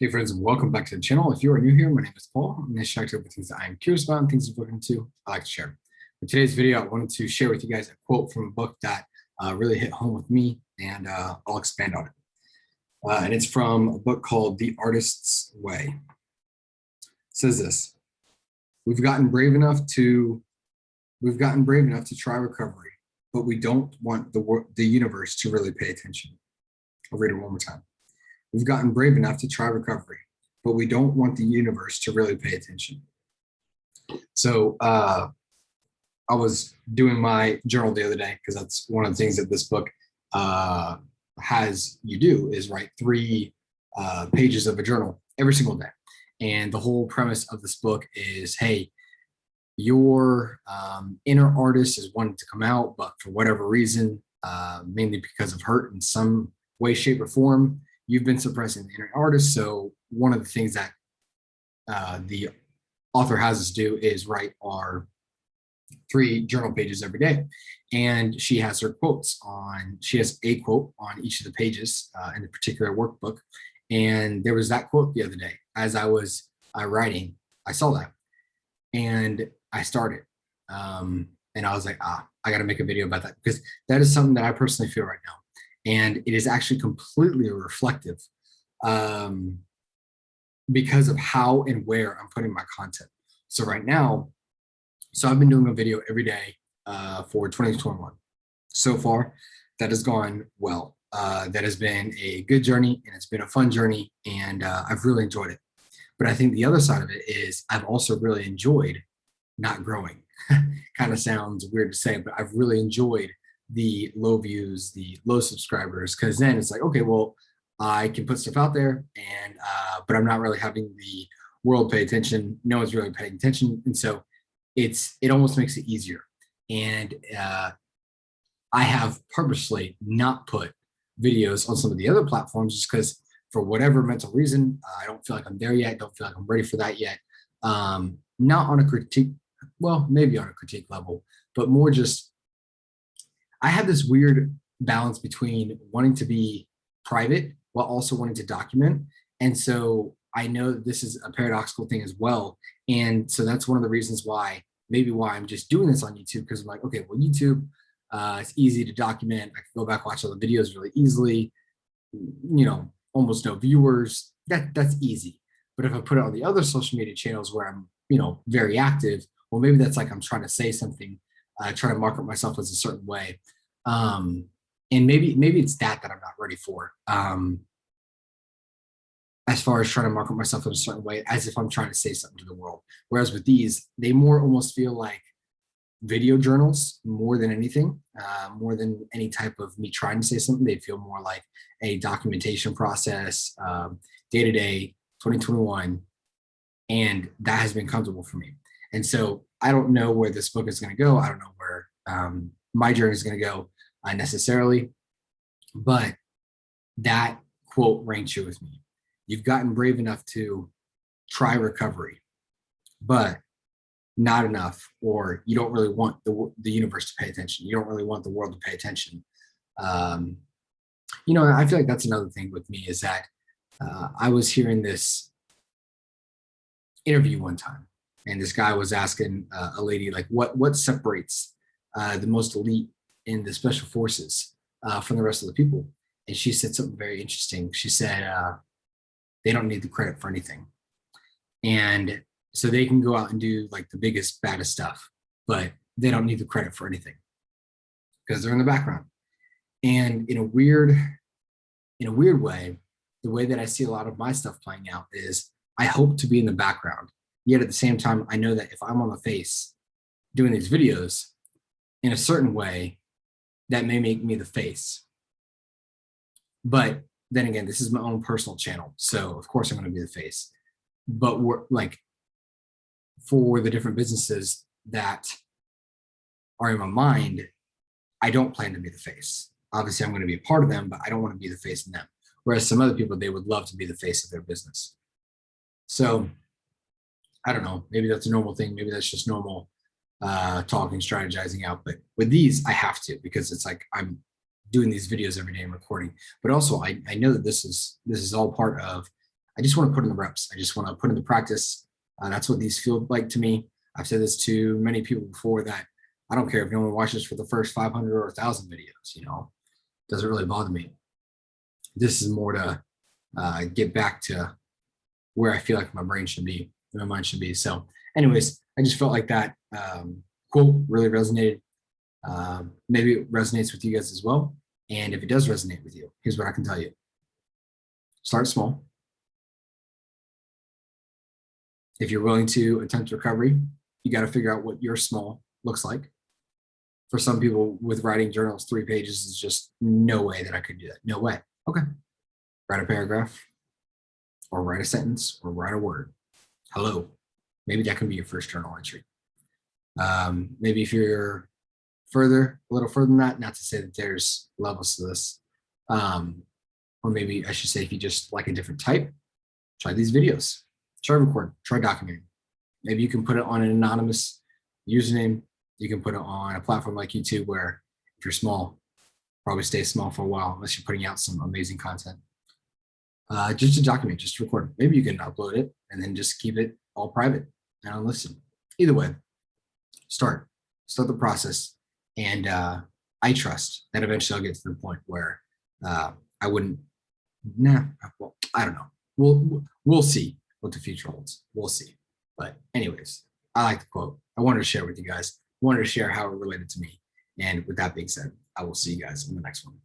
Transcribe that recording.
Hey friends, welcome back to the channel. If you are new here, my name is Paul. I'm going to share with things that I am curious about and things I'm looking into. I like to share. In today's video, I wanted to share with you guys a quote from a book that really hit home with me, and I'll expand on it. And it's from a book called The Artist's Way. It says this: We've gotten brave enough to try recovery, but we don't want the universe to really pay attention. I'll read it one more time. We've gotten brave enough to try recovery, but we don't want the universe to really pay attention. So I was doing my journal the other day, because that's one of the things that this book has you do, is write 3 pages of a journal every single day. And the whole premise of this book is, hey, your inner artist is wanting to come out, but for whatever reason, mainly because of hurt in some way, shape, or form, you've been suppressing the inner artist. So one of the things that the author has us do is write our 3 journal pages every day. And she has her quotes on, she has a quote on each of the pages in the particular workbook. And there was that quote the other day. As I was writing, I saw that and I started. And I was like, I got to make a video about that, because that is something that I personally feel right now. And it is actually completely reflective because of how and where I'm putting my content. So right now, I've been doing a video every day for 2021. So far, that has gone well. That has been a good journey, and it's been a fun journey, and I've really enjoyed it. But I think the other side of it is I've also really enjoyed not growing. Kind of sounds weird to say, but I've really enjoyed the low views, the low subscribers, because then it's like, okay, well, I can put stuff out there, and but I'm not really having the world pay attention. No one's really paying attention, and so it almost makes it easier. And I have purposely not put videos on some of the other platforms just because, for whatever mental reason, I don't feel like I'm there yet. Don't feel like I'm ready for that yet. Not on a critique, well, maybe on a critique level, but more just, I have this weird balance between wanting to be private while also wanting to document. And so I know that this is a paradoxical thing as well. And so that's one of the reasons why I'm just doing this on YouTube, because I'm like, okay, well, YouTube, it's easy to document. I can go back, watch all the videos really easily, almost no viewers. That's easy. But if I put it on the other social media channels where I'm, very active, well, maybe that's like I'm trying to say something, trying to market myself as a certain way. And maybe it's that I'm not ready for. As far as trying to market myself in a certain way, as if I'm trying to say something to the world. Whereas with these, they more almost feel like video journals more than anything, more than any type of me trying to say something. They feel more like a documentation process, day-to-day, 2021. And that has been comfortable for me. And so I don't know where this book is going to go. I don't know where my journey is going to go necessarily, but that quote rang true with me. You've gotten brave enough to try recovery, but not enough, or you don't really want the universe to pay attention. You don't really want the world to pay attention. I feel like that's another thing with me, is that I was hearing this interview one time, and this guy was asking a lady, like, what separates the most elite in the special forces from the rest of the people? And she said something very interesting. She said, they don't need the credit for anything. And so they can go out and do like the biggest, baddest stuff, but they don't need the credit for anything because they're in the background. And in a weird way, the way that I see a lot of my stuff playing out is I hope to be in the background. Yet at the same time, I know that if I'm on the face doing these videos in a certain way, that may make me the face. But then again, this is my own personal channel, so of course I'm going to be the face. But we're like, for the different businesses that are in my mind, I don't plan to be the face. Obviously, I'm going to be a part of them, but I don't want to be the face in them. Whereas some other people, they would love to be the face of their business. So I don't know, maybe that's a normal thing. Maybe that's just normal talking, strategizing out. But with these, I have to, because it's like I'm doing these videos every day and recording. But also, I know that this is all part of I just want to put in the reps. I just want to put in the practice. That's what these feel like to me. I've said this to many people before that I don't care if no one watches for the first 500 or 1,000 videos, you know, doesn't really bother me. This is more to get back to where I feel like my brain should be, my mind should be. So anyways, I just felt like that quote really resonated. Maybe it resonates with you guys as well. And if it does resonate with you, here's what I can tell you. Start small. If you're willing to attempt recovery, you got to figure out what your small looks like. For some people with writing journals, 3 pages is just no way that I could do that. No way. Okay. Write a paragraph or write a sentence or write a word. Hello. Maybe that can be your first journal entry. Maybe if you're a little further than that, not to say that there's levels to this. Or maybe I should say, if you just like a different type, try these videos, try recording, try documenting. Maybe you can put it on an anonymous username. You can put it on a platform like YouTube where if you're small, probably stay small for a while unless you're putting out some amazing content. Just to document, just to record. Maybe you can upload it and then just keep it all private and unlisted. Either way, start the process. And I trust that eventually I'll get to the point where I wouldn't, well, I don't know. We'll see what the future holds. We'll see. But anyways, I like the quote. I wanted to share with you guys. I wanted to share how it related to me. And with that being said, I will see you guys in the next one.